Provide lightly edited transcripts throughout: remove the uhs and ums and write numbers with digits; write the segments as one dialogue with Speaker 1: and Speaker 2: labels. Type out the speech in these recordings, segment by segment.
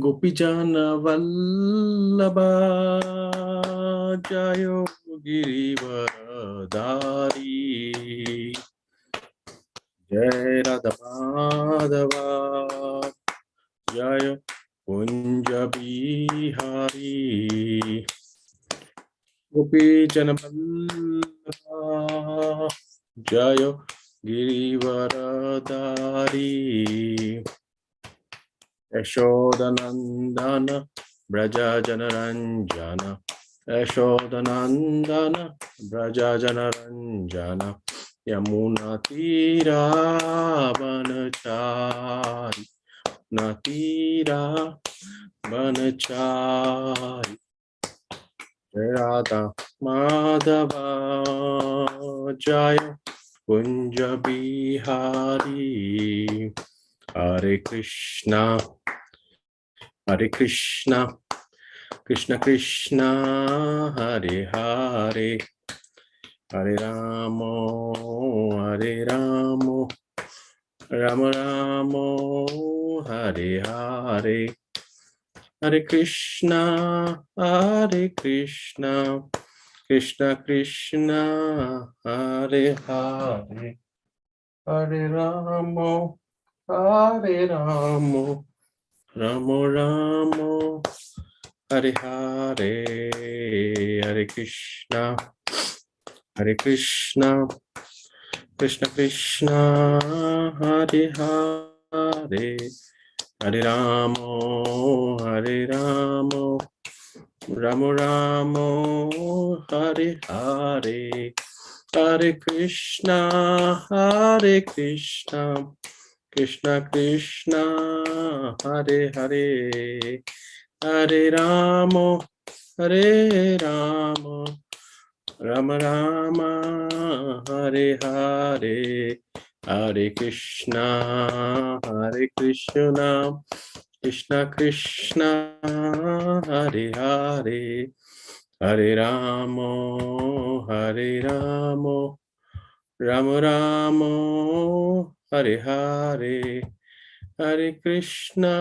Speaker 1: गोपीजन वल्लभा जयो गिरिवरधारी जय राधा माधवा जय कुंज बिहारी गोपीजन वल्लभा जय गिरिवरधारी यशोदनंदन ब्रजा जनरंजन यशोदनंदन ब्रजा जनरंजन यमुना तीरा बनचारी नतीरा बनचारी जय राधा माधवा जय कुंज बिहारी हरे कृष्णा कृष्ण कृष्ण हरे हरे हरे राम राम राम हरे हरे हरे कृष्णा कृष्ण कृष्ण हरे हरे हरे राम राम राम हरे हरे हरे कृष्णा कृष्ण कृष्ण हरे हरे हरे राम राम राम हरे हरे हरे कृष्णा कृष्ण कृष्ण हरे हरे हरे राम राम राम हरे हरे हरे कृष्णा कृष्ण कृष्ण हरे हरे हरे राम राम राम हरे हरे हरे कृष्णा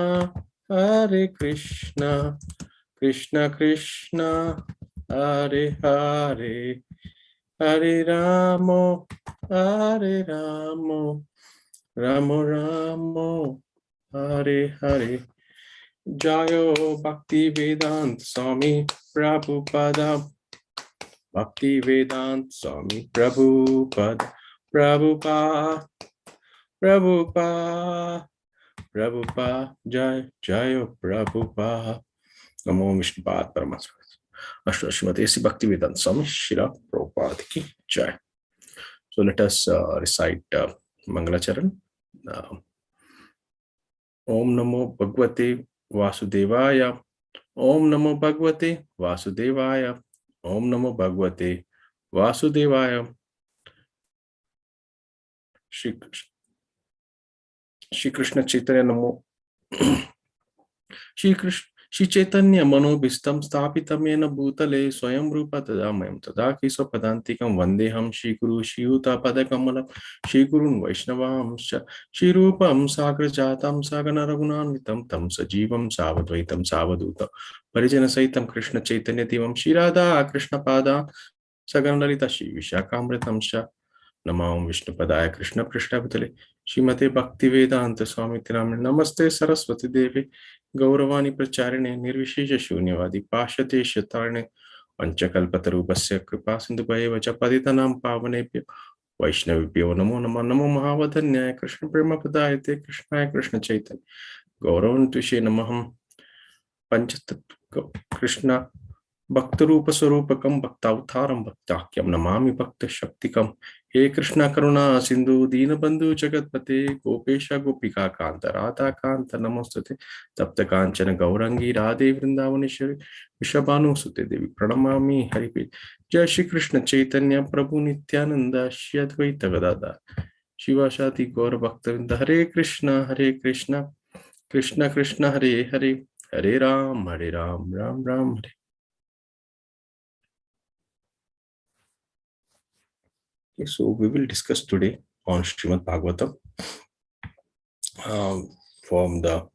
Speaker 1: कृष्ण कृष्ण हरे हरे हरे राम राम राम हरे हरे जयो भक्ति वेदांत स्वामी प्रभुपादा भक्ति वेदांत स्वामी प्रभुपा जय जय प्रभुपा नमो विष्णुपाद परमात्मा श्रीमती श्री भक्ति वेदांत स्वामी श्री प्रभुपाद की जय. So let us recite Mangalacharan. Om Namo Bhagavate Vasudevaya. Om Namo Bhagavate Vasudevaya. Om Namo Bhagavate Vasudevaya. Shri Krishna Chaitanya Namo. Shri Chaitanya Manobhistam Sthapitam Yena Bhutale Swayam Rupa Tadamayam Tadaki Swapadantikam Vandeham Shri Guru Shri Yuta Padakamalam Shri Gurun Vaishnavam Shri Rupam Sagrajatam Sagana Raghunanvitam Tam Sajivam Savadvaitam Savaduta Parijana Saitam Krishna Chaitanya Divam Shri Radha Krishna Pada Sagana Lalita Shri Vishakamritam Sha Namam Vishnu Padaya Krishna Krishna Bhutale Shrimate Bhakti Vedanta Swami Tiramani Namaste Saraswati Devi Gauravani Pracharine Nirvishesh Shunyavadi Pashate Shatarne Vanchakalpatarupasya Kripa Sindhubhaya Vachapaditanam Pavanebhyo Vaishnavibhyo Namo Namo Namo Mahavadanyaya Krishna Prema Padayate Krishnaya Krishna Chaitanya Gauravantushe Namaham Panchatat Krishna Bhaktarupa Sarupakam Bhaktavtaram Bhaktakyam Namami Bhakta Shaktikam He Krishna Karuna Sindhu Deenabandhu Jagatpate Gopesha Gopika Kanta Radha Kanta Namostate Tapta Kanchana Gaurangi Radhe Vrindavaneshwari Vishabhanu Sute Devi Pranamami Haripit Jai Shri Krishna Chaitanya Prabhu Nityananda Shri Advaita Gadadhar Shivashati Gaura Bhaktavinda Hare Krishna Krishna Krishna Hare Hare Hare Ram Ram Ram Hare. Okay, so we will discuss today on Srimad Bhagavatam from the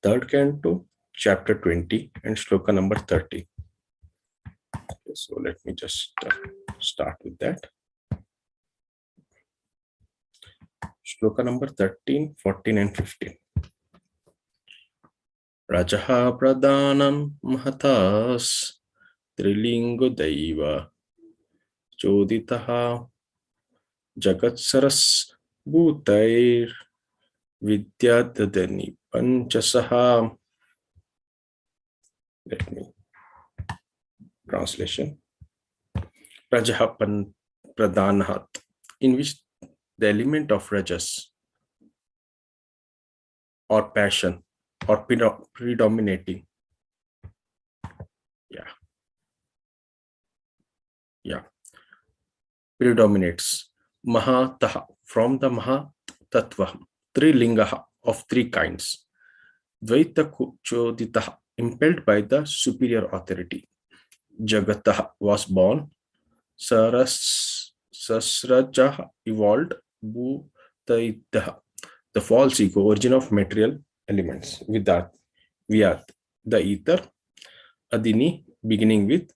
Speaker 1: third canto chapter 20 and shloka number 30. Okay, so let me just start with that. Shloka number 13, 14 and 15. Rajaha pradhanam mahatas trilingo daiva choditaha jagatsaras bhutair vidyadadani panchasaha. Let me translation. Rajaha pradhanahat, in which the element of rajas or passion or predominating, predominates, mahataha, from the maha tattva, trilingaha, of three kinds, dvaita choditaha, impelled by the superior authority, jagataha, was born, sasrajaha, evolved, bhutaitaha, the false ego, origin of material elements, vidyat, the ether, adini, beginning with,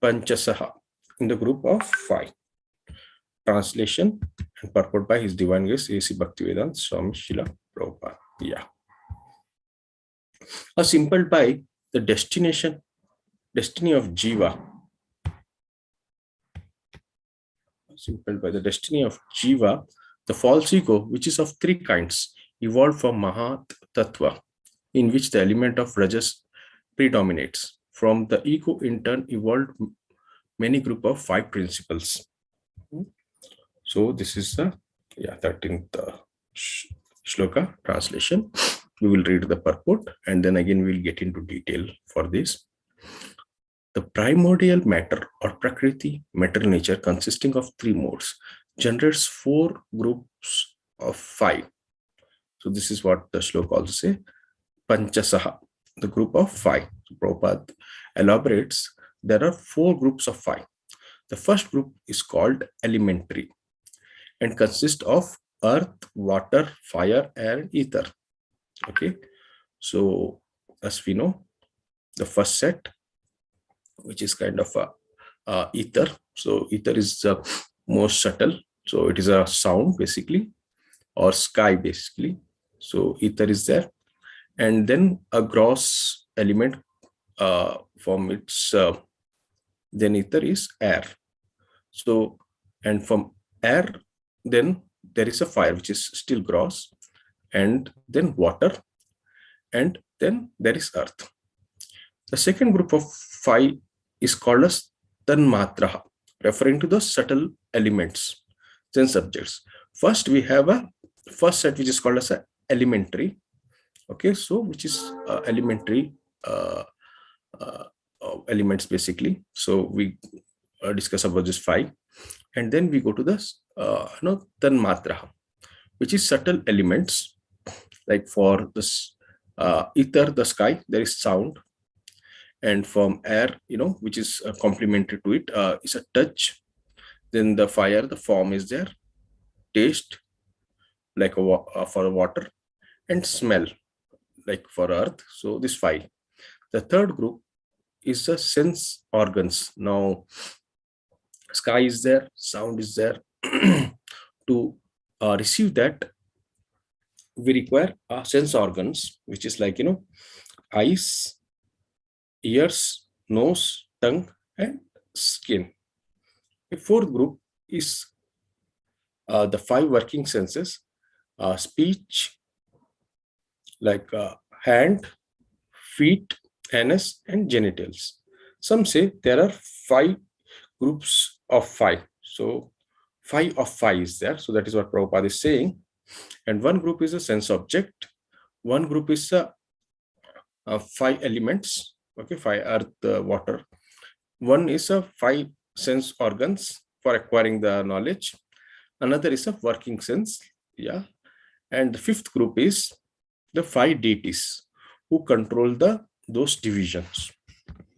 Speaker 1: panchasaha, in the group of five. Translation and purport by His Divine Grace A.C. Bhaktivedanta Swami Srila Prabhupada. Yeah. Simpled by the destiny of Jiva. Simpled by the destiny of Jiva, the false ego, which is of three kinds, evolved from Mahat Tattva, in which the element of Rajas predominates. From the ego, in turn, evolved many group of five principles. So this is the 13th shloka translation. We will read the purport and then again we will get into detail for this. The primordial matter or prakriti, material nature, consisting of three modes, generates four groups of five. So this is what the shloka also say, panchasaha, the group of five. So Prabhupada elaborates, there are four groups of five. The first group is called elementary and consists of earth, water, fire, and ether. Okay, so as we know, the first set, which is kind of a ether. So ether is the most subtle. So it is a sound basically, or sky basically. So ether is there, and then a gross element from its then ether is air. So, and from air, then there is a fire, which is still gross, and then water, and then there is earth. The second group of five is called as tanmatraha, referring to the subtle elements, sense objects. First, we have a first set, which is called as a elementary. Okay, so which is elementary elements basically. So we discuss about this five, and then we go to the tanmatraha, which is subtle elements. Like for this ether, the sky, there is sound, and from air, which is complementary to it, is a touch. Then the fire, the form is there, taste, like for water, and smell, like for earth. So this five. The third group is the sense organs. Now, sky is there, sound is there. To receive that, we require sense organs, which is like eyes, ears, nose, tongue, and skin. The fourth group is the five working senses, speech, like hand, feet, anus, and genitals. Some say there are five groups of five. So 5 of 5 is there. So that is what Prabhupada is saying. And one group is a sense object. One group is five elements. Okay, fire, earth, water. One is a five sense organs for acquiring the knowledge. Another is a working sense. Yeah. And the fifth group is the five deities who control those divisions.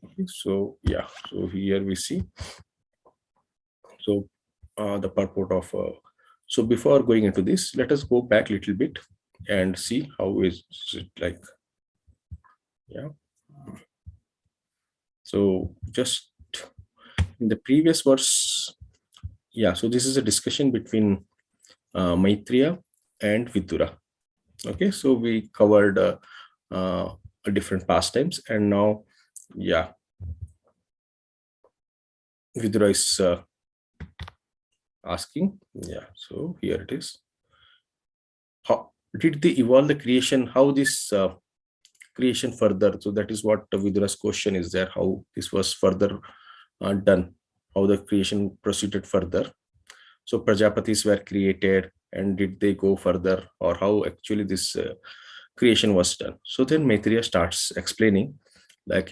Speaker 1: Okay, so yeah, so here we see. So the purport of so before going into this, let us go back a little bit and see how is it like. Yeah. So just in the previous verse, yeah, so this is a discussion between Maitreya and Vidura. Okay, so we covered different pastimes, and now, yeah, Vidura is asking, yeah, so here it is. How did they evolve the creation? How this creation further? So that is what Vidura's question is there. How this was further done? How the creation proceeded further? So Prajapatis were created, and did they go further, or how actually this creation was done? So then Maitreya starts explaining, like,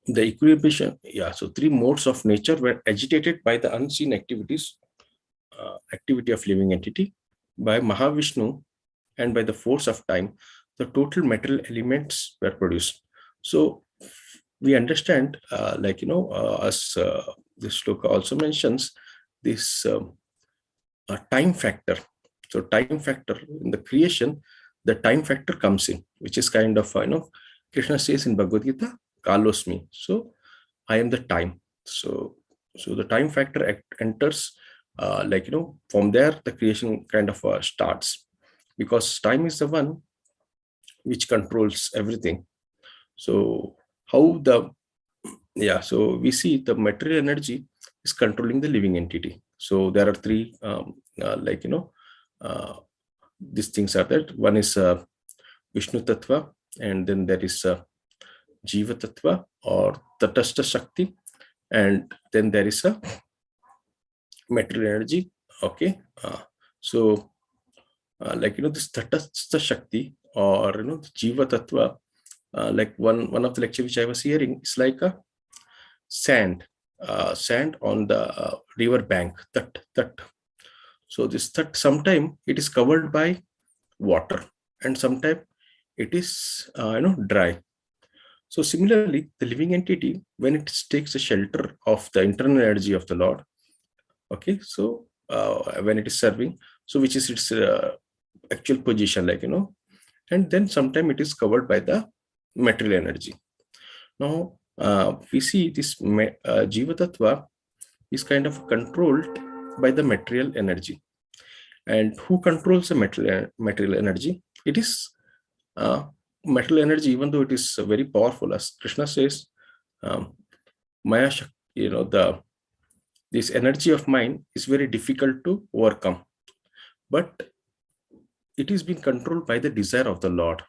Speaker 1: the equilibrium. Yeah, so three modes of nature were agitated by the unseen activity of living entity, by Mahavishnu, and by the force of time. The total material elements were produced. So we understand, as this sloka also mentions, this time factor. So time factor in the creation, the time factor comes in, which is kind of, Krishna says in Bhagavad Gita, Kalosmi. So I am the time. So the time factor enters, from there the creation kind of starts, because time is the one which controls everything. So how the, yeah, so we see the material energy is controlling the living entity. So there are three, uh, these things are that. One is Vishnu Tattva, and then there is Jiva Tattva or Tatastha Shakti, and then there is a material energy. Okay, so this Tatastha Shakti, or the Jiva Tattva, like one of the lecture which I was hearing, is like a sand on the river bank. That. So this that sometime it is covered by water, and sometime it is dry. So similarly, the living entity, when it takes the shelter of the internal energy of the Lord, okay, so when it is serving, so which is its actual position, and then sometime it is covered by the material energy. Now we see this Jiva Tattva is kind of controlled by the material energy. And who controls the material energy? It is material energy, even though it is very powerful, as Krishna says, Maya, the this energy of mine is very difficult to overcome, but it is being controlled by the desire of the Lord.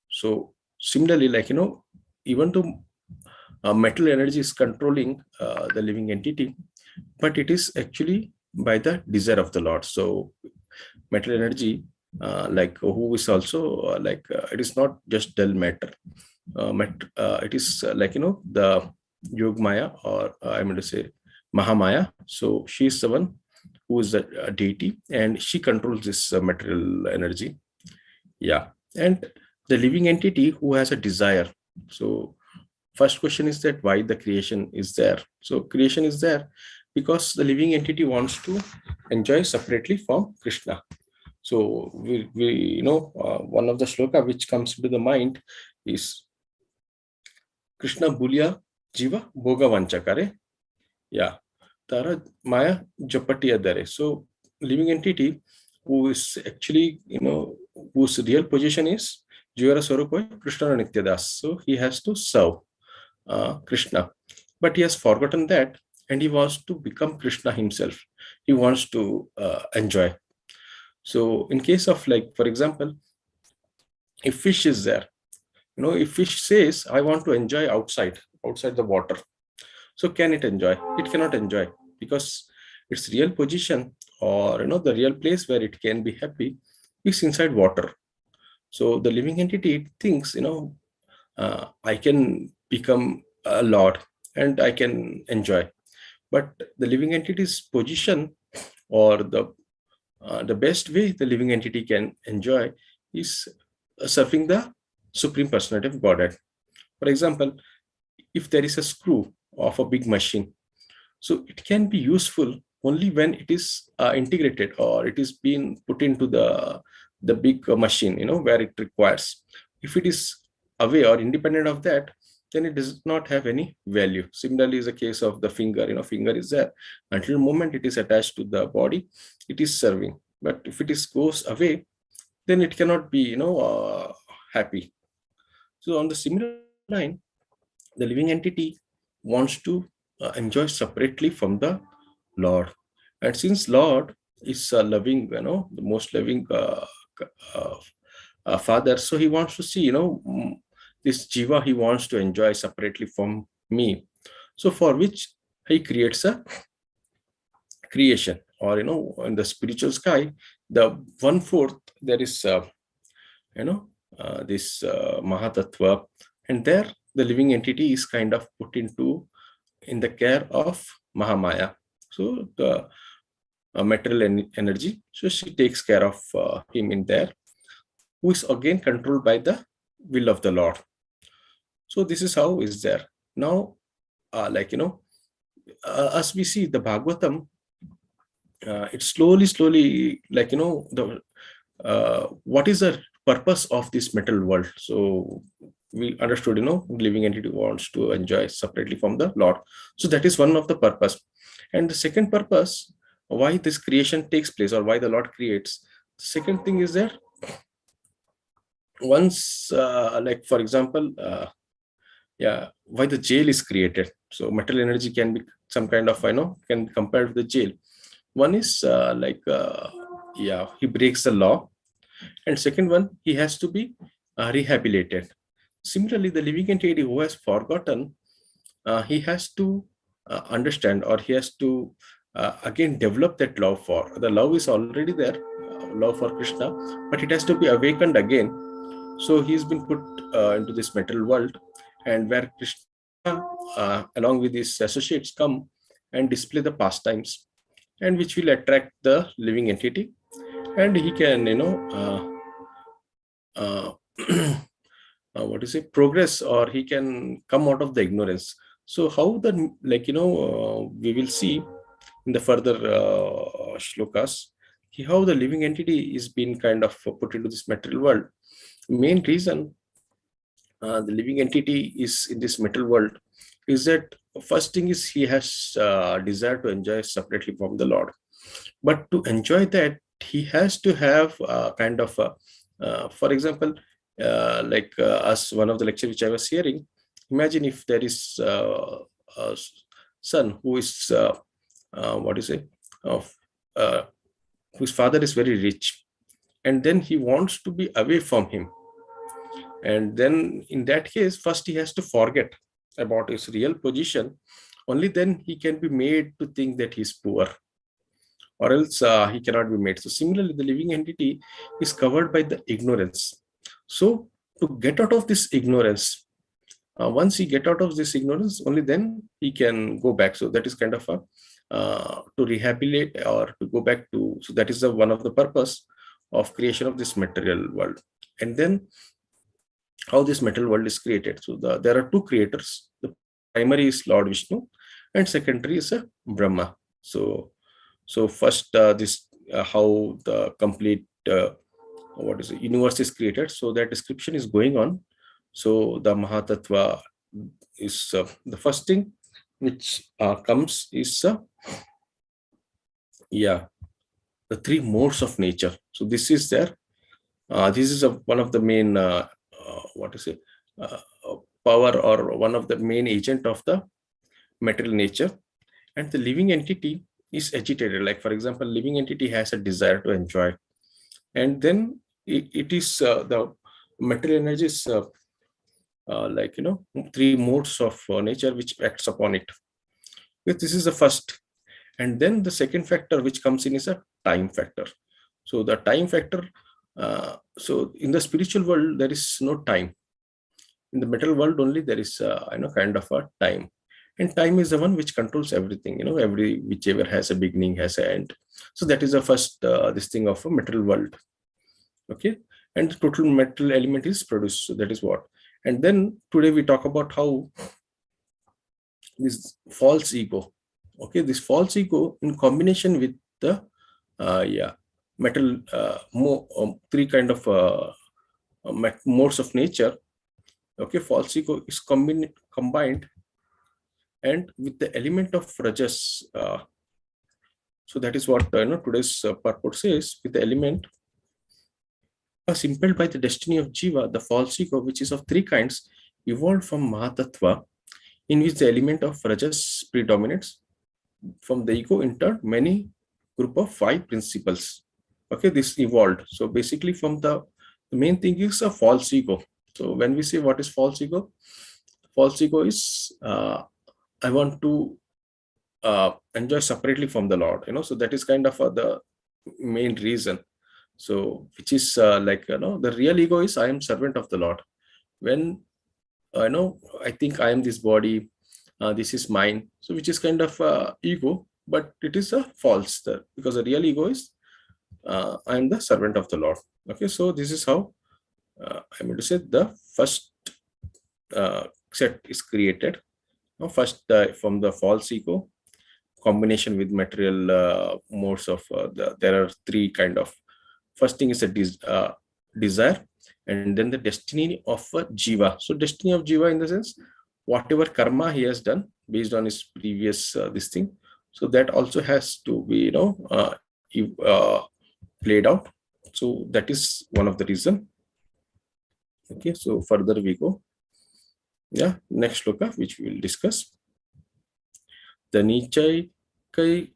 Speaker 1: So similarly, even though metal energy is controlling the living entity, but it is actually by the desire of the Lord. So metal energy, who is also it is not just dull matter. It is the Yog Maya, or I mean to say Mahamaya. So she is the one who is a deity, and she controls this material energy. Yeah, and the living entity who has a desire. So first question is that why the creation is there. So creation is there because the living entity wants to enjoy separately from Krishna. So we one of the shloka which comes to the mind is Krishna Bulya Jiva Bhoga Vanchakare. Yeah. Tara Maya Japatiya Dare. So living entity who is actually, whose real position is Jivara Swarupa Krishna Nityadas. So he has to serve Krishna. But he has forgotten that, and he wants to become Krishna himself. He wants to enjoy. So in case of, like, for example, if fish is there, if fish says, I want to enjoy outside the water, so can it enjoy? It cannot enjoy, because its real position, or the real place where it can be happy, is inside water. So the living entity thinks, I can become a lord and I can enjoy. But the living entity's position, or the best way the living entity can enjoy, is serving the Supreme Personality of Godhead. For example, if there is a screw of a big machine, so it can be useful only when it is integrated, or it is being put into the big machine, where it requires. If it is away or independent of that, then it does not have any value. Similarly is the case of the finger. Finger is there until the moment it is attached to the body, it is serving. But if it is goes away, then it cannot be happy. So on the similar line, the living entity wants to enjoy separately from the Lord. And since Lord is loving, the most loving uh, father, so he wants to see, this jiva he wants to enjoy separately from me. So for which he creates a creation, or in the spiritual sky, the 1/4 there is this Mahatattva, and there the living entity is kind of put in the care of Mahamaya. So the material energy, so she takes care of him in there, who is again controlled by the will of the Lord. So this is how is there. Now, as we see the Bhagavatam, it slowly, what is the purpose of this material world? So we understood, living entity wants to enjoy separately from the Lord. So that is one of the purpose. And the second purpose, why this creation takes place, or why the Lord creates. Second thing is that once, for example, why the jail is created. So material energy can be some kind of, can be compared with the jail. One is he breaks the law, and second one, he has to be rehabilitated. Similarly, the living entity who has forgotten, he has to understand, or he has to again develop that love for. The love is already there, love for Krishna, but it has to be awakened again. So he's been put into this material world, and where Krishna, along with his associates, come and display the pastimes, and which will attract the living entity, and he can, progress, or he can come out of the ignorance. So how the, we will see in the further shlokas, how the living entity is being kind of put into this material world. Main reason the living entity is in this material world is that first thing is he has desire to enjoy separately from the Lord. But to enjoy that, he has to have kind of for example, as one of the lecture which I was hearing, imagine if there is a son who is whose father is very rich, and then he wants to be away from him. And then in that case, first he has to forget about his real position. Only then he can be made to think that he's poor, or else he cannot be made. So similarly, the living entity is covered by the ignorance. So to get out of this ignorance, once he get out of this ignorance, only then he can go back. So that is kind of to rehabilitate, or to go back to. So that is one of the purpose of creation of this material world. And then how this material world is created. So there are two creators. The primary is Lord Vishnu, and secondary is Brahma. So first, this how the complete universe is created. So that description is going on. So the Mahatattva is the first thing which comes is the three modes of nature. So this is there. This is one of the main power, or one of the main agent of the material nature. And the living entity is agitated. Like for example, living entity has a desire to enjoy, and then it is the material energy is three modes of nature which acts upon it. This is the first. And then the second factor which comes in is a time factor. So the time factor, so in the spiritual world there is no time. In the material world only there is kind of a time. And time is the one which controls everything. Whichever has a beginning has an end. So that is the first this thing of a material world. Okay, and the total material element is produced. So that is what. And then today we talk about how this false ego. Okay, this false ego in combination with the metal, three kind of modes of nature. Okay, false ego is combined and with the element of rajas. So that is what today's purport says. With the element impelled by the destiny of jiva, the false ego, which is of three kinds, evolved from Mahatattva, in which the element of rajas predominates. From the ego entered many group of five principles. Okay, this evolved. So basically, from the main thing is a false ego. So when we say what is false ego is I want to enjoy separately from the Lord. So that is kind of the main reason. So which is the real ego is I am servant of the Lord. When I think I am this body, this is mine. So which is kind of ego, but it is a false there, because the real ego is I am the servant of the Lord. Okay, so this is how I'm going to say the first set is created. Now, first from the false ego combination with material modes of there are three kind of. First thing is a desire, and then the destiny of a jiva. So destiny of jiva in the sense whatever karma he has done based on his previous this thing. So that also has to be played out. So that is one of the reason. Okay, so further we go. Yeah, next shloka which we will discuss. The nichai kai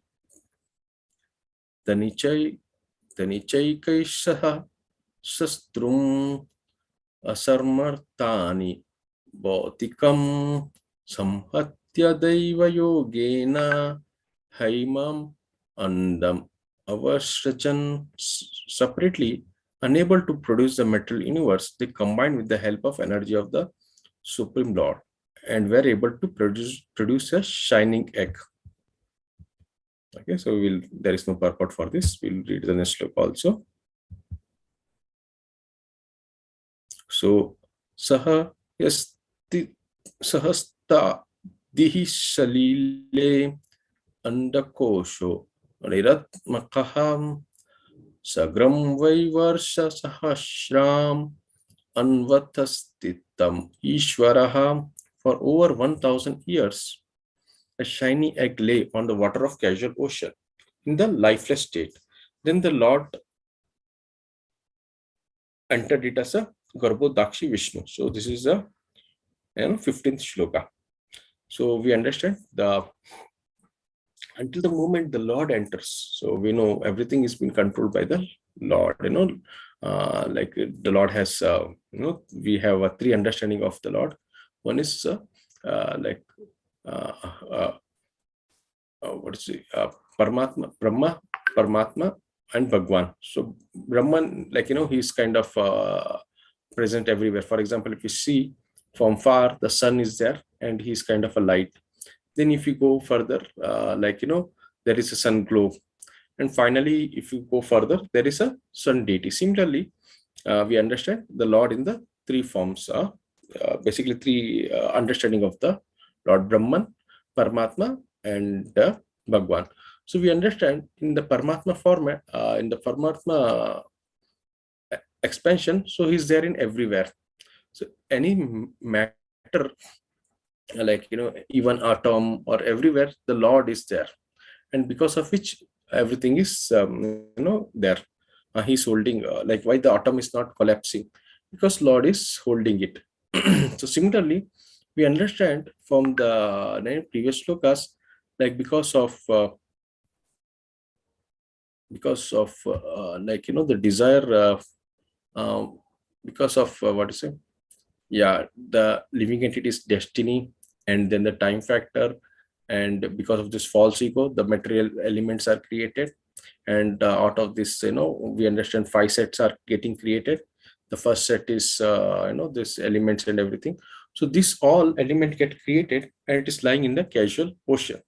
Speaker 1: the nichai saha shastrum asarmartani bautikam samhatya daiva yogena haimam andam avasrajan. Separately, unable to produce the material universe, they combined with the help of energy of the Supreme Lord and were able to produce a shining egg. Okay, so there is no purport for this. We'll read the next sloka also. So saha sahasta dihi shalile andakosho niratmakaham sagram vaivarsha sahasram anvatastitam ishvaraha. For over 1,000 years, a shiny egg lay on the water of casual ocean in the lifeless state. Then the Lord entered it as a Garbhodakshi Vishnu. So this is the 15th shloka. So we understand until the moment the Lord enters. So we know everything is being controlled by the Lord. Like the Lord has, we have a three understanding of the Lord. One is what is it? Paramatma, Brahma, Paramatma, and Bhagwan. So Brahman, he's kind of present everywhere. For example, if you see from far, the sun is there and he's kind of a light. Then if you go further, there is a sun globe. And finally, if you go further, there is a sun deity. Similarly, we understand the Lord in the three forms. Basically, three understanding of the Lord: Brahman, Paramatma, and Bhagwan. So we understand in the Paramatma format, in the Paramatma expansion, so he's there in everywhere. So any matter, even atom or everywhere, the Lord is there, and because of which everything is there. He's holding, why the atom is not collapsing, because Lord is holding it. So similarly, we understand from the previous slokas, because of the desire, because of what is it? Yeah, the living entity's destiny, and then the time factor, and because of this false ego, the material elements are created, and out of this, we understand five sets are getting created. The first set is this elements and everything. So this all element get created, and it is lying in the casual ocean.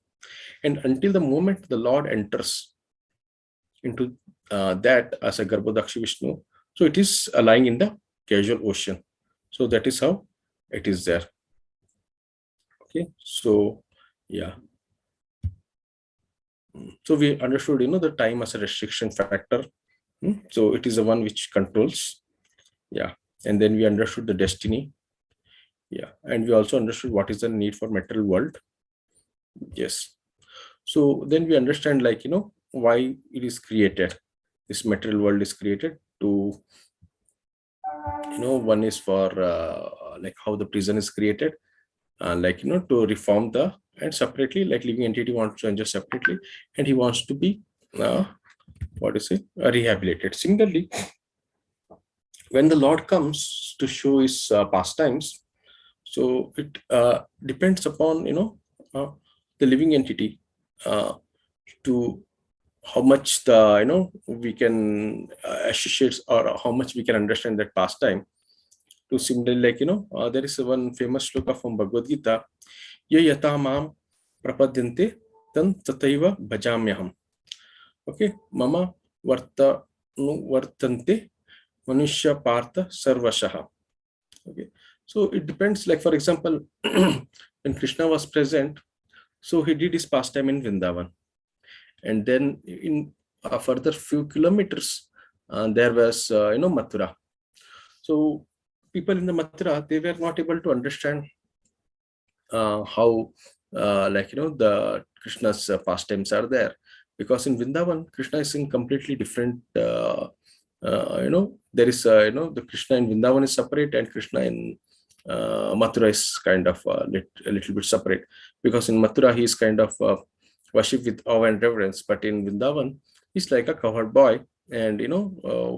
Speaker 1: And until the moment the Lord enters into that as a Garbhodakshi Vishnu, so it is lying in the casual ocean. So that is how it is there. Okay, so yeah. So we understood, the time as a restriction factor. So it is the one which controls. Yeah. And then we understood the destiny. Yeah. And we also understood what is the need for material world. Yes. So then we understand, like, why it is created. This material world is created to, one is for like how the prison is created, like, to reform the, and separately, like living entity wants to enter separately, and he wants to be, what is it, rehabilitated. Similarly, when the Lord comes to show his pastimes, so it depends upon, the living entity, uh, to how much the, we can associate, or how much we can understand that pastime. To similarly, like, there is one famous shloka from Bhagavad Gita: ye yata mam prapadyante tan tataiva bhajamyaham. Okay, mama varta vartante manushya partha sarvashaha. Okay, so it depends, like, for example, when Krishna was present, so he did his pastime in Vrindavan, and then in a further few kilometers, there was, Mathura. So people in the Mathura, they were not able to understand how, like, the Krishna's pastimes are there, because in Vrindavan Krishna is in completely different, there is, the Krishna in Vrindavan is separate, and Krishna in Mathura is kind of a little bit separate, because in Mathura he is kind of worship with awe and reverence, but in Vrindavan he's like a covered boy, and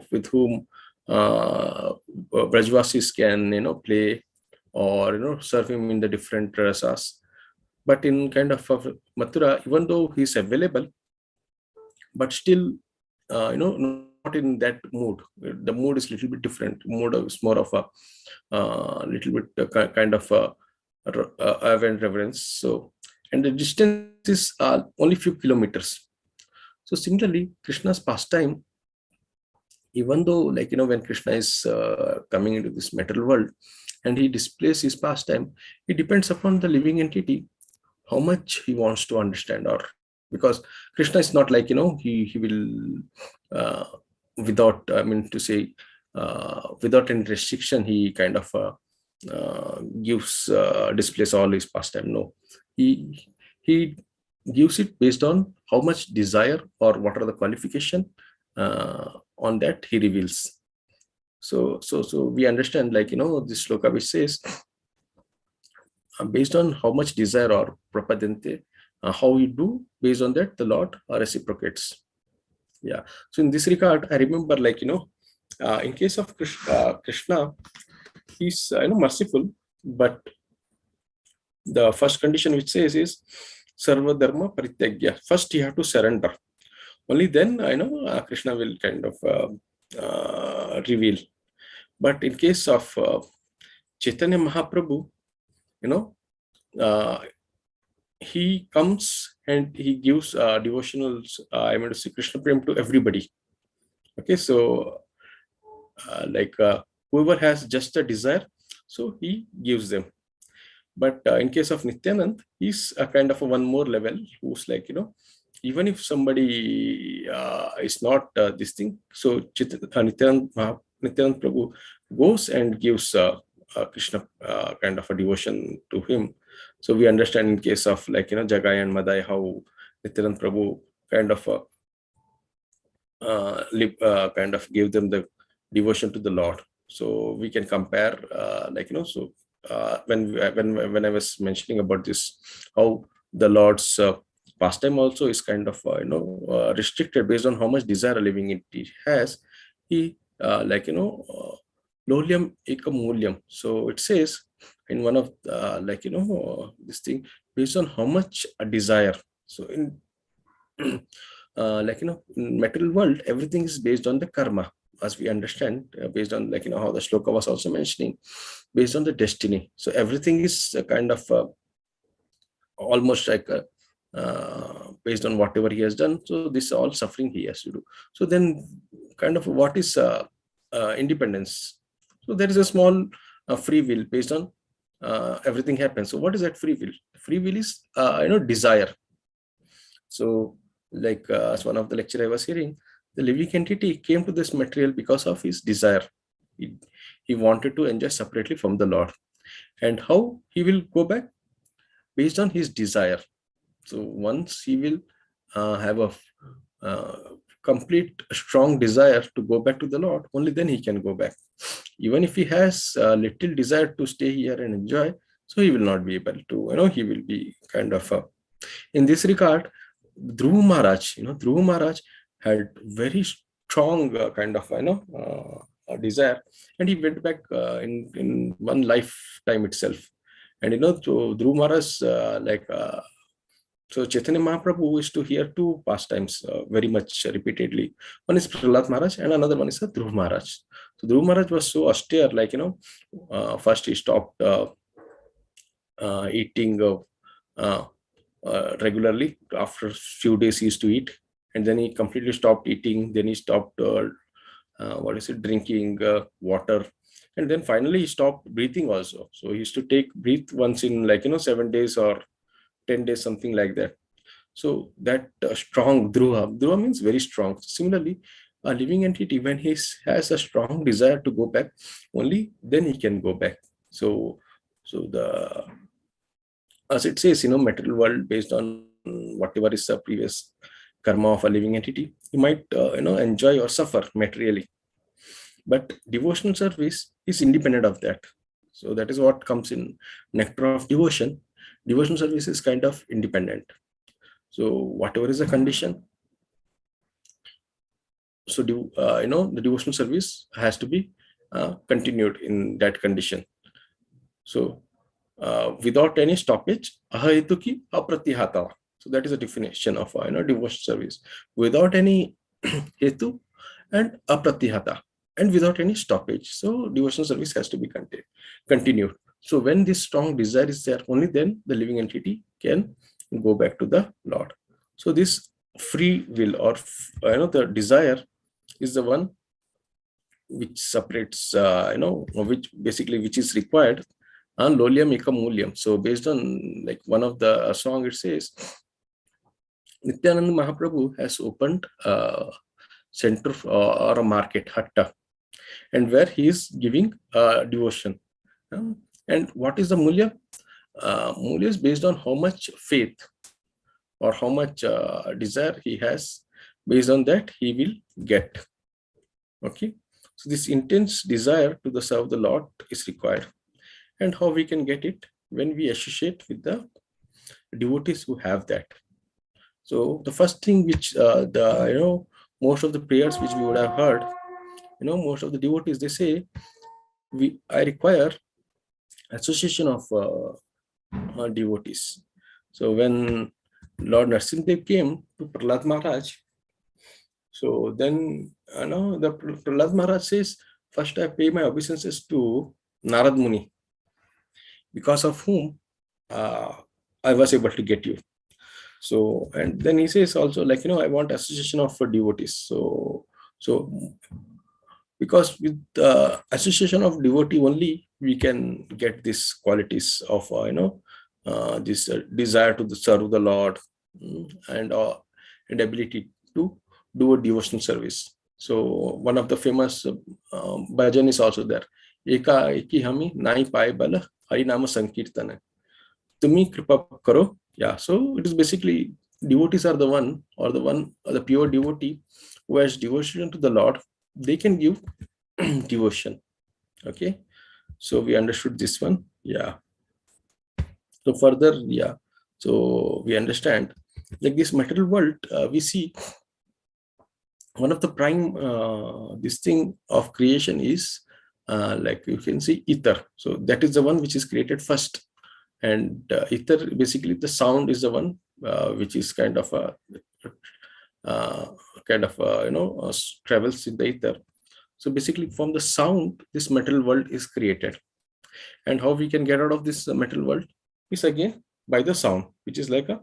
Speaker 1: with whom Brajvasis can, play, or serve him in the different rasas. But in kind of Mathura, even though he's available, but still, not in that mood. The mood is a little bit different. Mood is more of a little bit kind of awe and reverence. So, and the distance is only few kilometers. So similarly, Krishna's pastime, even though, like, when Krishna is coming into this material world and he displays his pastime, it depends upon the living entity how much he wants to understand, or because Krishna is not like, he will without, I mean to say, without any restriction, he kind of gives, displays all his pastime. No, he gives it based on how much desire, or what are the qualification, on that he reveals. So we understand, like, this shloka which says, based on how much desire or prapadante, how you do, based on that the Lord reciprocates. Yeah. So in this regard, I remember, like, in case of Krishna, he's, merciful, but the first condition which says is sarva dharma parityagya. First you have to surrender. Only then, Krishna will kind of reveal. But in case of Chaitanya Mahaprabhu, uh, he comes and he gives devotionals, I mean to say, Krishna Prem to everybody. Okay, so like, whoever has just a desire, so he gives them. But in case of Nityanand, he's a kind of a one more level, who's like, even if somebody is not this thing, so Nityanand Prabhu goes and gives Krishna kind of a devotion to him. So we understand in case of, like, Jagai and Madai, how Nityanand Prabhu kind of kind of gave them the devotion to the Lord. So we can compare, like, so when I was mentioning about this, how the Lord's pastime also is kind of restricted based on how much desire a living entity has. He, like, lolyam ekam mulyam. So it says in one of, like, this thing, based on how much a desire. So in like, in material world, everything is based on the karma, as we understand, based on, like, how the shloka was also mentioning, based on the destiny. So everything is kind of almost like based on whatever he has done. So this is all suffering he has to do. So then, kind of, what is independence? So there is a small free will based on everything happens. So what is that free will? Free will is, desire. So, like, as one of the lecture I was hearing, the living entity came to this material because of his desire. He, he wanted to enjoy separately from the Lord. And how he will go back? Based on his desire. So once he will have a uh, complete strong desire to go back to the Lord, only then he can go back. Even if he has little desire to stay here and enjoy, so he will not be able to, he will be kind of in this regard. Dhruv Maharaj had very strong kind of desire, and he went back in one lifetime itself. And so Dhruv Maharaj so Chaitanya Mahaprabhu is to hear two pastimes very much repeatedly. One is Prahlad Maharaj and another one is Dhruv Maharaj. So Dhruv Maharaj was so austere, first he stopped eating regularly. After a few days he used to eat, and then he completely stopped eating. Then he stopped drinking water, and then finally he stopped breathing also. So he used to breathe once in 7 days or 10 days, something like that. So that strong Dhruva means very strong. Similarly, a living entity, when he has a strong desire to go back, only then he can go back. So the, as it says, material world, based on whatever is the previous karma of a living entity, he might enjoy or suffer materially. But devotional service is independent of that. So that is what comes in nectar of devotion. Devotional service is kind of independent. So whatever is the condition, so the devotional service has to be continued in that condition. So without any stoppage, ahaituki apratihata. So that is a definition of devotional service. Without any hetu and apratihata, and without any stoppage. So devotional service has to be continued. So when this strong desire is there, only then the living entity can go back to the Lord. So this free will, or the desire, is the one which separates, which is required. Lolyam ekam mulyam. So based on one of the song, it says, Nityananda Mahaprabhu has opened a center or a market, hatta, and where he is giving devotion. And what is the mulya? Mulya is based on how much faith or how much desire he has. Based on that, he will get. Okay. So this intense desire to serve the Lord is required. And how we can get it? When we associate with the devotees who have that. So the first thing which most of the prayers which we would have heard, most of the devotees, they say, I require association of devotees. So when Lord Narsimdev came to Prahlad Maharaj, so then the Prahlad Maharaj says, first I pay my obeisances to Narad Muni, because of whom I was able to get you. So, and then he says also, I want association of devotees. So because with the association of devotee only, we can get these qualities of this desire to serve the Lord, and ability to do a devotional service. So one of the famous bhajan is also there. Eka eki hami nai pai bala hari nama sankirtana. Tumi kripa karo. Yeah, so it is basically devotees are the pure devotee who has devotion to the Lord. They can give devotion. Okay, so we understood this one. Yeah. So further, yeah. So we understand, this material world, we see one of the prime this thing of creation is you can see ether. So that is the one which is created first. And ether, basically the sound is the one which is kind of travels in the ether. So basically from the sound, this material world is created. And how we can get out of this material world is again by the sound, which is like a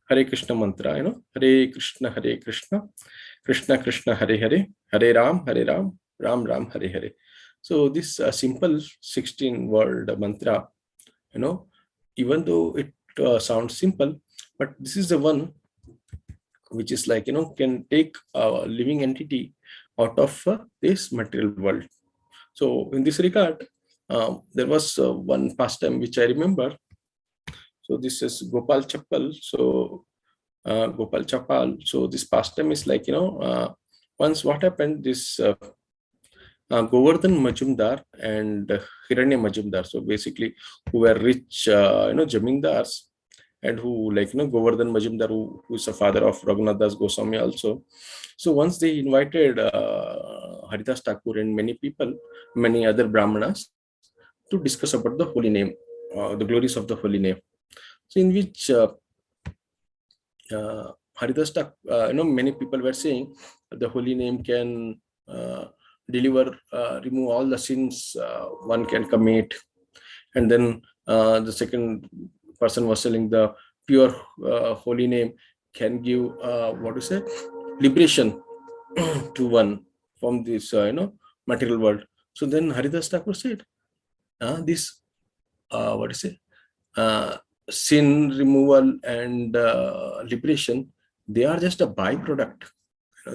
Speaker 1: Hare Krishna mantra, Hare Krishna, Krishna Krishna, Hare Hare, Hare Ram, Ram Ram, Hare Hare. So this simple 16-word mantra, even though it sounds simple, but this is the one which is can take a living entity out of this material world. So in this regard, there was one pastime which I remember. So this is Gopal Chappal. So Gopal Chapal. So this pastime is like, once what happened, this Govardhan Majumdar and Hiranya Majumdar. So basically, who were rich, jamindars, and who, like, Govardhan Majumdar, who is the father of Raghunath Das Goswami also. So once they invited Haridas Thakur and many people, many other Brahmanas, to discuss about the holy name, the glories of the holy name. So in which Haridas Thakur, many people were saying the holy name can deliver, remove all the sins one can commit. And then the second person was telling the pure holy name can give, what to say, liberation to one from this, material world. So then Haridas Thakur said, this, what to say, sin removal and liberation, they are just a byproduct.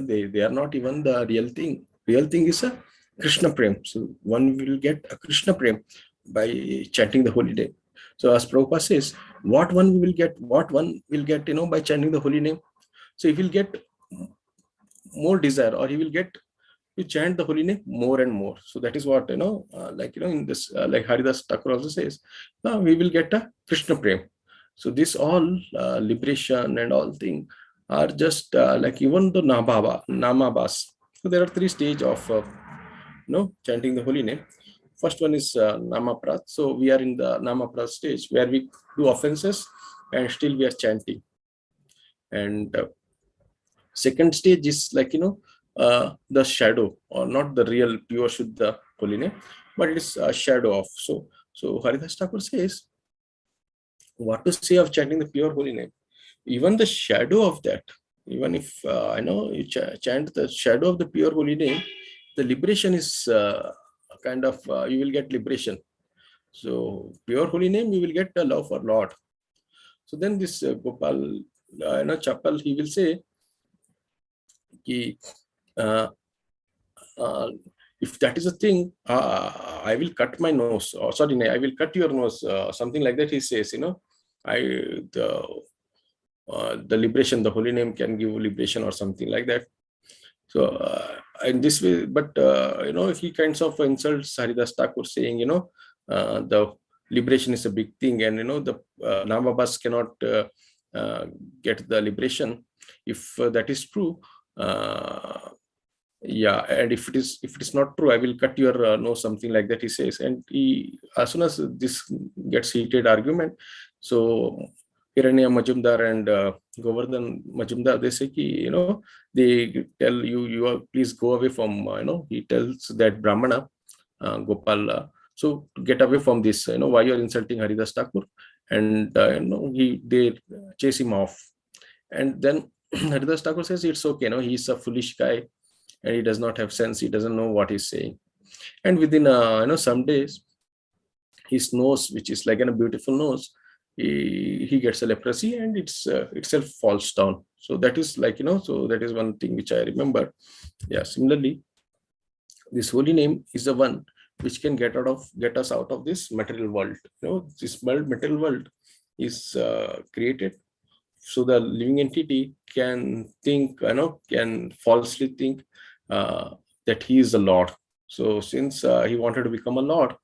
Speaker 1: They are not even the real thing. Real thing is a Krishna Prem. So one will get a Krishna Prem by chanting the holy name. So as Prabhupada says, what one will get, by chanting the holy name. So he will get more desire, or he will get to chant the holy name more and more. So that is what, in this, like Haridas Thakur also says, now we will get a Krishna Prem. So this all liberation and all thing are just like even the Namabas. So there are three stages of chanting the holy name. First one is Namaprat. So we are in the Namaprat stage where we do offenses and still we are chanting. And second stage is like, the shadow, or not the real pure Shuddha holy name, but it is a shadow of. So Haridas Thakur says, what to say of chanting the pure holy name? Even the shadow of that, even if you chant the shadow of the pure holy name, the liberation is kind of, you will get liberation. So pure holy name, you will get the love for Lord. So then this Gopal Chapal, he will say, if that is a thing, I will cut my nose, or sorry, I will cut your nose, something like that. He says, the liberation, the holy name can give liberation or something like that. So in this way, but he kinds of insults Haridas Thakur, saying, the liberation is a big thing, and the Namabas cannot get the liberation. If that is true, and if it is not true, I will cut your nose, something like that, he says. And he, as soon as this gets heated argument, so Hiranya Majumdar and Govardhan Majumdar, they say, they tell you please go away from, he tells that Brahmana, Gopal, so get away from this, why you are insulting Haridas Thakur. And, they chase him off. And then Haridas Thakur says, it's okay, he's a foolish guy, and he does not have sense, he doesn't know what he's saying. And within, some days, his nose, which is like a beautiful nose, he gets a leprosy, and itself falls down. So that is like, so that is one thing which I remember. Yeah, similarly, this holy name is the one which can get us out of this material world. This material world is created so the living entity can think, can falsely think that he is the Lord. So since he wanted to become a Lord,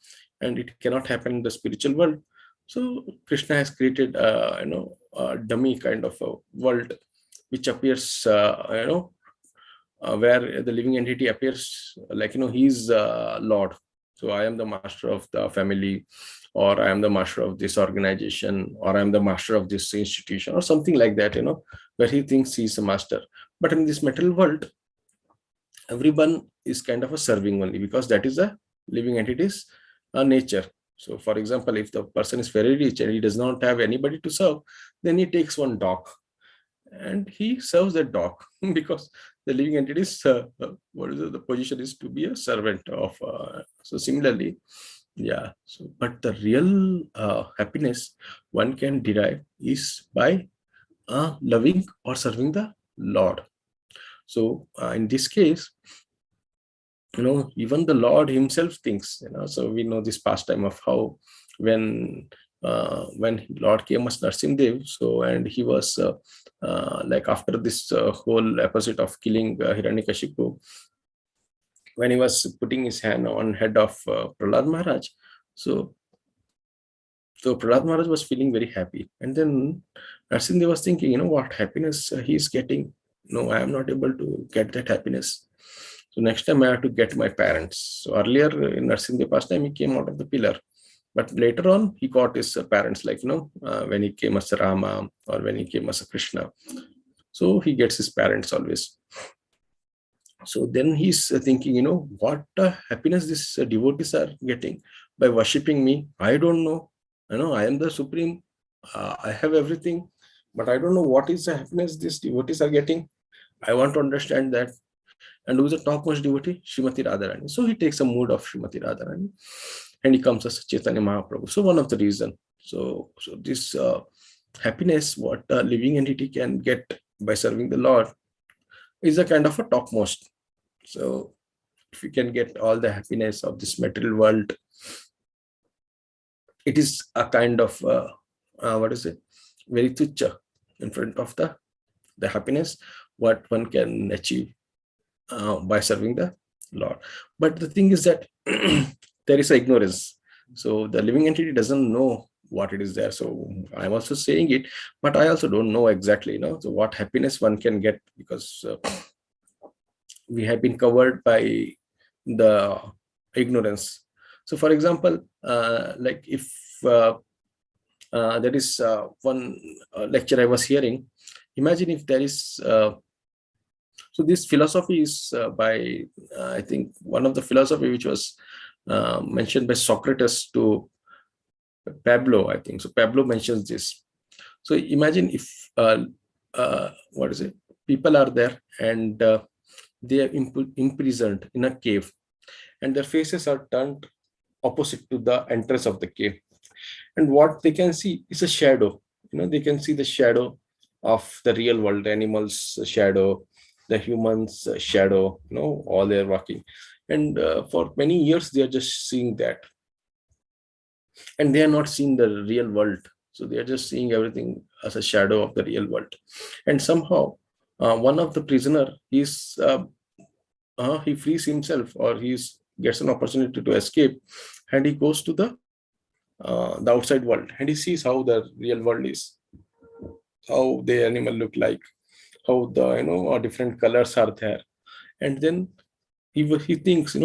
Speaker 1: and it cannot happen in the spiritual world, so Krishna has created, a dummy kind of a world, which appears, where the living entity appears like, he is Lord. So I am the master of the family, or I am the master of this organization, or I am the master of this institution, or something like that, where he thinks he is a master. But in this material world, everyone is kind of a serving only, because that is a living entity's nature. So for example, if the person is very rich and he does not have anybody to serve, then he takes one dog and he serves that dog because the living entity is, the position is to be a servant of. So similarly, yeah. So, but the real happiness one can derive is by loving or serving the Lord. So in this case, Even the Lord himself thinks, so we know this pastime of how when Lord came as Narsimdev, so, and he was like after this whole episode of killing Hiranyakashipu, when he was putting his hand on head of Prahlad Maharaj, so Prahlad Maharaj was feeling very happy, and then Narsimdev was thinking, what happiness he is getting. No, I am not able to get that happiness. So next time I have to get my parents. So earlier in Narsimdev past time, he came out of the pillar. But later on, he got his parents, like, when he came as a Rama or when he came as a Krishna. So he gets his parents always. So then he's thinking, what happiness these devotees are getting by worshipping me. I don't know. I am the supreme. I have everything, but I don't know what is the happiness these devotees are getting. I want to understand that. And who is the topmost devotee? Srimati Radharani. So he takes a mood of Srimati Radharani and he comes as Chaitanya Mahaprabhu. So one of the reason. So this happiness, what a living entity can get by serving the Lord, is a kind of a topmost. So if you can get all the happiness of this material world, it is a kind of what is it? Very tucha in front of the happiness what one can achieve by serving the Lord. But the thing is that there is ignorance. So the living entity doesn't know what it is there. So I'm also saying it, but I also don't know exactly, so what happiness one can get, because we have been covered by the ignorance. So for example, like if there is one lecture I was hearing, imagine if there is so this philosophy is by I think one of the philosophy which was mentioned by Socrates to Pablo, I think. So Pablo mentions this. So imagine if what is it? People are there and they are imprisoned in a cave, and their faces are turned opposite to the entrance of the cave. And what they can see is a shadow. They can see the shadow of the real world, animals' shadow, the humans' shadow. All they're walking, and for many years they are just seeing that, and they are not seeing the real world. So they are just seeing everything as a shadow of the real world. And somehow, one of the prisoner is he frees himself, or he gets an opportunity to escape, and he goes to the outside world, and he sees how the real world is, how the animal look like, how the different colors are there. And then he thinks,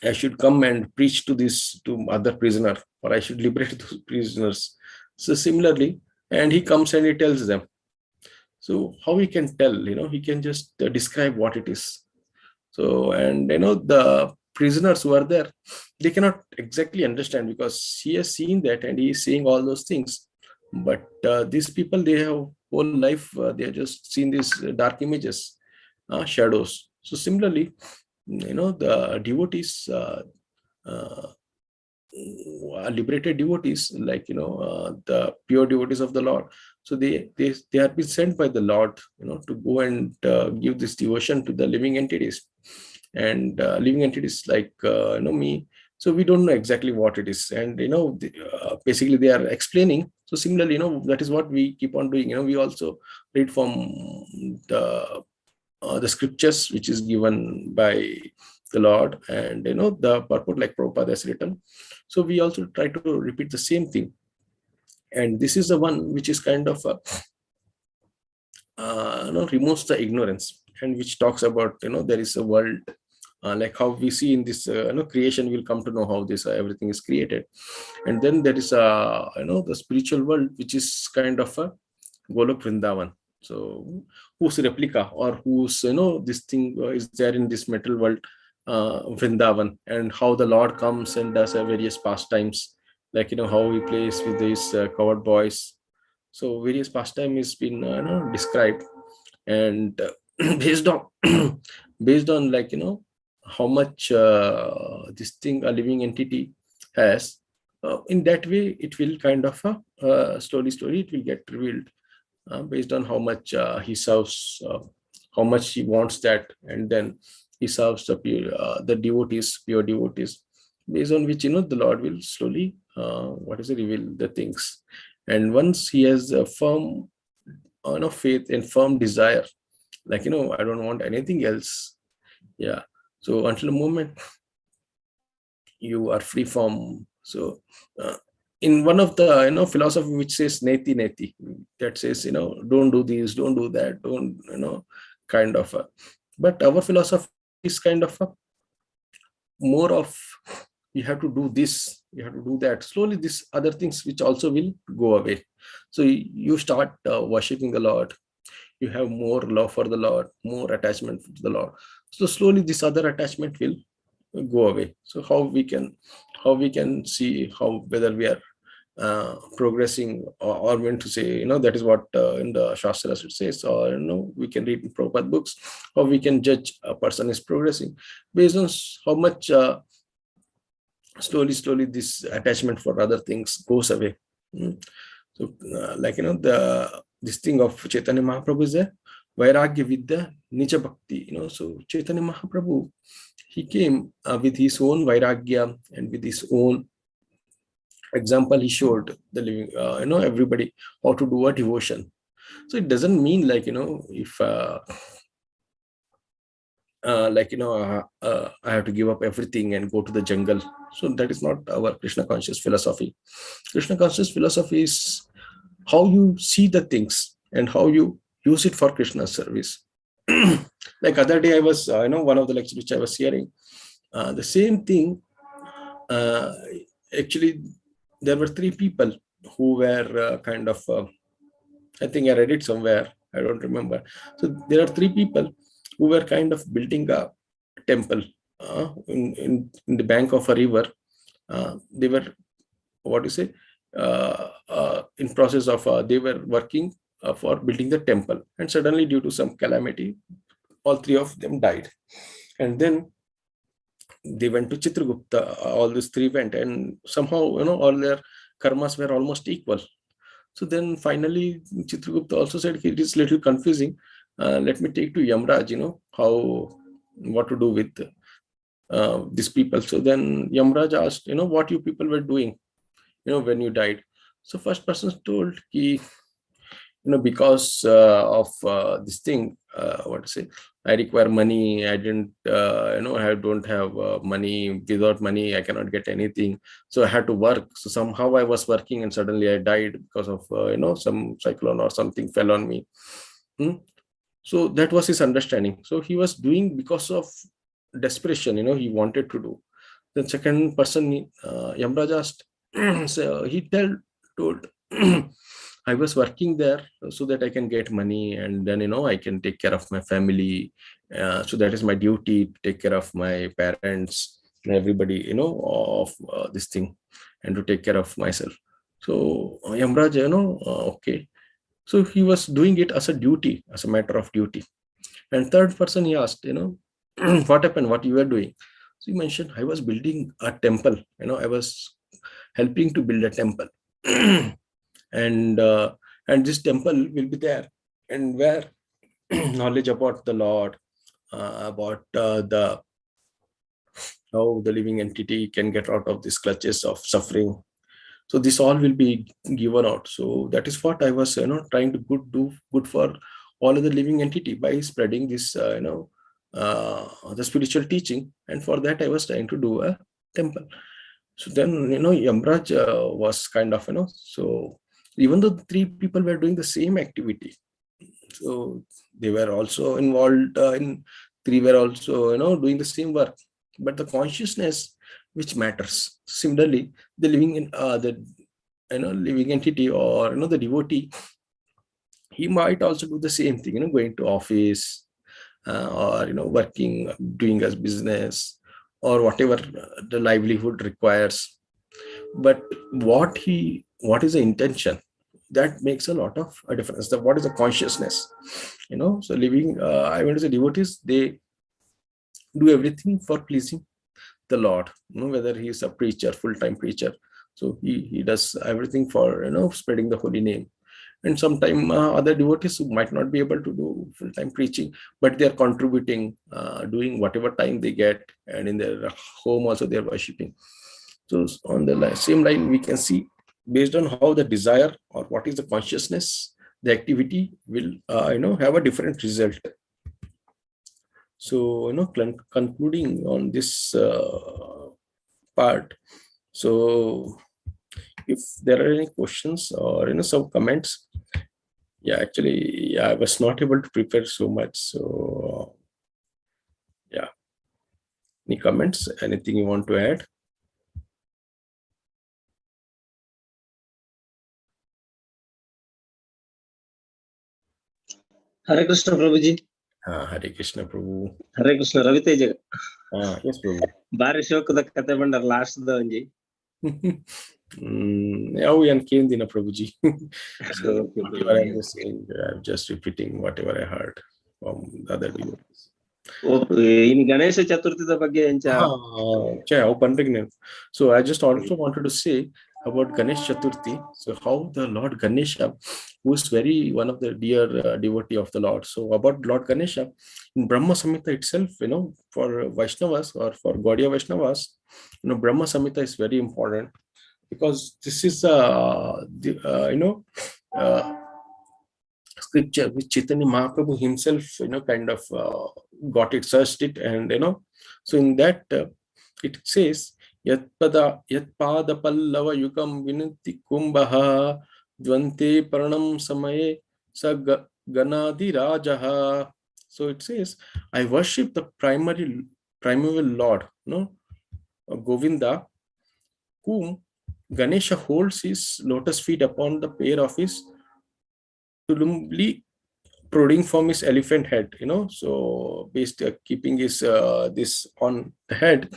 Speaker 1: I should come and preach to other prisoner, or I should liberate those prisoners. So similarly, and he comes and he tells them. So how he can tell? He can just describe what it is. So, and the prisoners who are there, they cannot exactly understand, because he has seen that and he is seeing all those things. But these people, they have whole life, they have just seen these dark images, shadows. So similarly, the devotees, uh, liberated devotees, like the pure devotees of the Lord. So they have been sent by the Lord, to go and give this devotion to the living entities, and living entities like me. So we don't know exactly what it is, and basically they are explaining. So similarly, that is what we keep on doing. We also read from the scriptures which is given by the Lord, and the purport like Prabhupada has written. So we also try to repeat the same thing, and this is the one which is kind of removes the ignorance, and which talks about there is a world, like how we see in this creation. We'll come to know how this everything is created, and then there is a the spiritual world, which is kind of a Golok Vrindavan. So whose replica, or whose this thing is there in this metal world, Vrindavan, and how the Lord comes and does various pastimes, like how he plays with these covered boys. So various pastime has been described, and based on based on, like how much this thing a living entity has, in that way it will kind of slowly it will get revealed, based on how much he serves, how much he wants that, and then he serves the devotees, pure devotees, based on which the Lord will slowly reveal the things. And once he has a firm faith and firm desire, like I don't want anything else. Yeah. So until the moment you are free from, so in one of the philosophy which says neti neti, that says don't do this, don't do that, don't kind of but our philosophy is kind of more of, you have to do this, you have to do that, slowly these other things which also will go away. So you start worshipping the Lord, you have more love for the Lord, more attachment to the Lord, so slowly this other attachment will go away. So how we can see how whether we are progressing, or meant to say, that is what in the Shastras it says, or we can read in Prabhupada books, how we can judge a person is progressing based on how much slowly this attachment for other things goes away. So like the this thing of Chaitanya Mahaprabhu is there, Vairagya Vidya Nicha Bhakti. So Chaitanya Mahaprabhu, he came with his own Vairagya, and with his own example he showed the living everybody how to do a devotion. So it doesn't mean like if I have to give up everything and go to the jungle. So that is not our Krishna conscious philosophy. Krishna conscious philosophy is how you see the things and how you use it for Krishna's service. Like other day I was one of the lectures which I was hearing, the same thing. Actually there were three people who were kind of I think I read it somewhere, I don't remember. So there are three people who were kind of building a temple in the bank of a river. They were, what you say, in process of they were working for building the temple, and suddenly due to some calamity all three of them died. And then they went to Chitragupta, all these three went, and somehow all their karmas were almost equal. So then finally Chitragupta also said it is little confusing, let me take to Yamraj, how what to do with these people. So then Yamraj asked, what you people were doing when you died. So first person told he, because of this thing, what to say, I require money, I didn't I don't have money, without money I cannot get anything, so I had to work. So somehow I was working and suddenly I died because of some cyclone or something fell on me. So that was his understanding. So he was doing because of desperation, he wanted to do. The second person, Yamraj asked, so he told I was working there so that I can get money, and then I can take care of my family. So that is my duty, to take care of my parents and everybody, of this thing, and to take care of myself. So Yamraj, okay. So he was doing it as a duty, as a matter of duty. And third person, he asked, what happened, what you were doing? So he mentioned, I was building a temple, I was helping to build a temple. And this temple will be there, and where knowledge about the Lord, about the how the living entity can get out of these clutches of suffering. So this all will be given out. So that is what I was trying to do good for all of the living entity by spreading this the spiritual teaching, and for that I was trying to do a temple. So then Yamraj was kind of so even though the three people were doing the same activity, so they were also involved in, three were also doing the same work, but the consciousness which matters. Similarly, the living in the living entity, or the devotee, he might also do the same thing, going to office, or working, doing as business, or whatever the livelihood requires. But what is the intention, that makes a lot of a difference. What is the consciousness? So living, I want to say, devotees, they do everything for pleasing the Lord, whether he is a preacher, full-time preacher, so he does everything for spreading the holy name. And sometimes other devotees who might not be able to do full-time preaching, but they are contributing, doing whatever time they get, and in their home also they are worshipping. So on the same line, we can see based on how the desire or what is the consciousness, the activity will have a different result. So concluding on this part. So if there are any questions or some comments, yeah, actually, yeah, I was not able to prepare so much. So yeah, any comments? Anything you want to add?
Speaker 2: Hare Krishna Prabhuji.
Speaker 1: Hare Krishna Prabhu.
Speaker 2: Hare Krishna Ravi Teja.
Speaker 1: Yes, Prabhu.
Speaker 2: Bari shokada kate bandar last da onji.
Speaker 1: Yeah, we came in a Prabhuji. So whatever I'm just saying, I'm just repeating whatever I heard from the other devotees.
Speaker 2: In Ganesha Chaturthi da bagge encha.
Speaker 1: So I just also wanted to say about Ganesh Chaturthi. So how the Lord Ganesha, who is very one of the dear devotee of the Lord. So about Lord Ganesha, in Brahma-Samita itself, for Vaishnavas or for Gaudiya Vaishnavas, Brahma-Samita is very important, because this is scripture which Chaitanya Mahaprabhu himself kind of got it, searched it, and so in that it says yat pada pallava yukam vinati kumbha dvante paranam samaye sa ganadi rajaha. So it says, I worship the primeval Lord, Govinda, whom Ganesha holds his lotus feet upon the pair of his tulumli protruding from his elephant head, so based keeping his this on the head,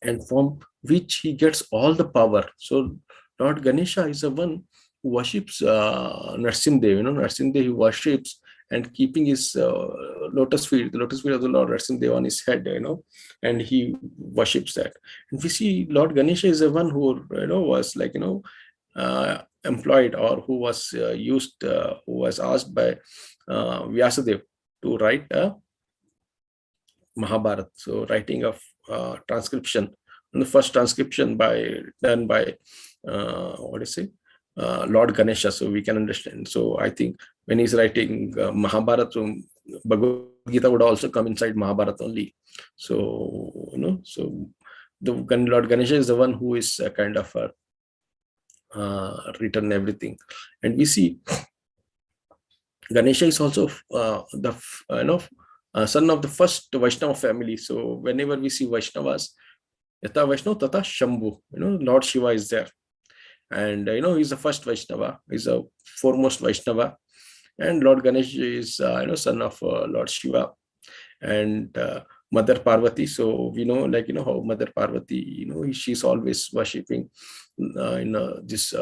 Speaker 1: and from which he gets all the power. So Lord Ganesha is the one who worships Narsimdev, Narsimdev he worships, and keeping his lotus feet, the lotus feet of the Lord Narsimdev on his head, and he worships that. And we see Lord Ganesha is the one who, was like, employed, or who was used, who was asked by Vyasadev to write a Mahabharata. So writing of transcription, and the first transcription done by Lord Ganesha. So we can understand. So I think when he's writing Mahabharata, Bhagavad Gita would also come inside Mahabharata only. So so the Lord Ganesha is the one who is kind of written everything. And we see Ganesha is also the son of the first Vaishnava family. So whenever we see Vaishnavas, Yata Vaishnava Tata Shambhu, Lord Shiva is there, and he's the first Vaishnava, he's a foremost Vaishnava, and Lord Ganesha is son of Lord Shiva and Mother Parvati. So we know, how Mother Parvati, she's always worshipping in this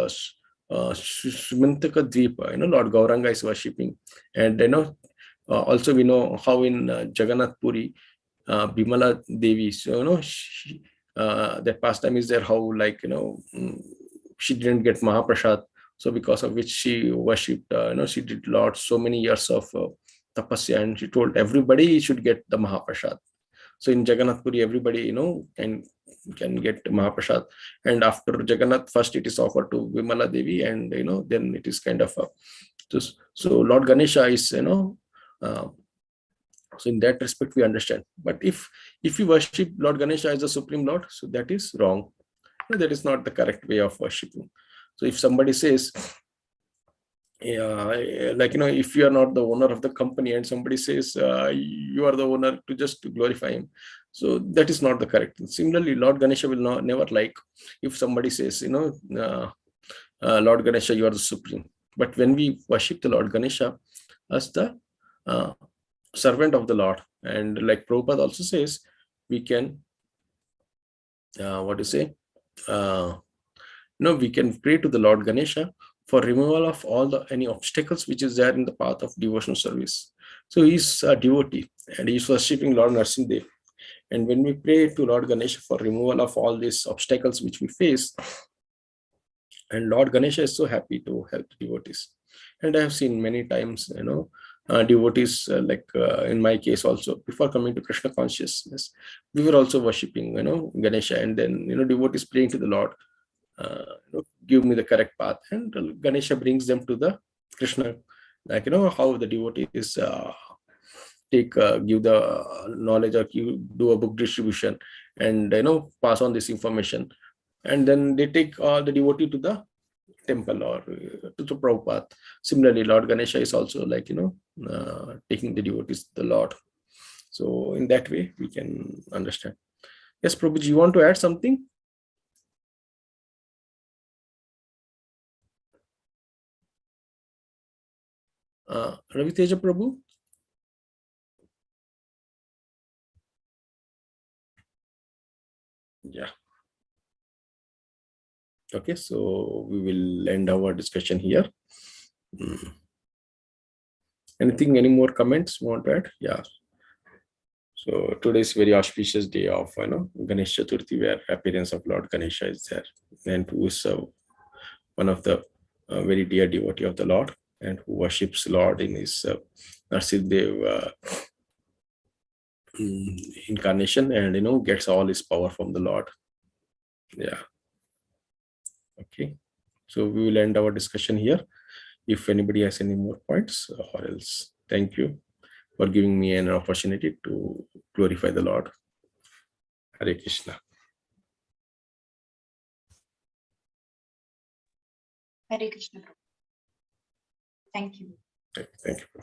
Speaker 1: Srimantaka Dvipa, Lord Gauranga is worshipping. And also we know how in Jagannath Puri, Bimala Devi, so that pastime is there, how she didn't get Mahaprasad, so because of which she worshipped, she did so many years of tapasya, and she told everybody should get the Mahaprasad. So in Jagannath Puri, everybody can get Mahaprasad, and after Jagannath, first it is offered to Vimala Devi, and then it is kind of so Lord Ganesha is so in that respect we understand. But if you worship Lord Ganesha as the Supreme Lord, so that is wrong. That is not the correct way of worshiping. So if somebody says, if you are not the owner of the company, and somebody says you are the owner to just to glorify him, so that is not the correct thing. Similarly, Lord Ganesha will never like if somebody says, Lord Ganesha, you are the supreme. But when we worship the Lord Ganesha as the servant of the Lord, and like Prabhupada also says, we can we can pray to the Lord Ganesha for removal of all any obstacles which is there in the path of devotional service. So he's a devotee and he's worshipping Lord Narsimdev. And when we pray to Lord Ganesha for removal of all these obstacles which we face, And Lord Ganesha is so happy to help devotees. And I have seen many times, devotees, in my case also, before coming to Krishna consciousness, we were also worshipping, Ganesha, and then, devotees praying to the Lord, give me the correct path, and Ganesha brings them to the Krishna, how the devotees give the knowledge, or do a book distribution, and pass on this information, and then they take the devotee to the temple or to the Prabhupada. Similarly, Lord Ganesha is also taking the devotees to the Lord. So in that way, we can understand. Yes, Prabhuji, you want to add something? Ravi Teja Prabhu? Yeah. Okay, so we will end our discussion here. Anything, any more comments you want to add? Yeah. So today is very auspicious day of Ganesh Chaturthi, where appearance of Lord Ganesha is there, and who is one of the very dear devotee of the Lord, and who worships Lord in his Narsidev incarnation, and gets all his power from the Lord. Yeah. Okay. So we will end our discussion here. If anybody has any more points, or else, thank you for giving me an opportunity to glorify the Lord. Hare Krishna.
Speaker 3: Hare Krishna. Thank you.
Speaker 1: Thank you.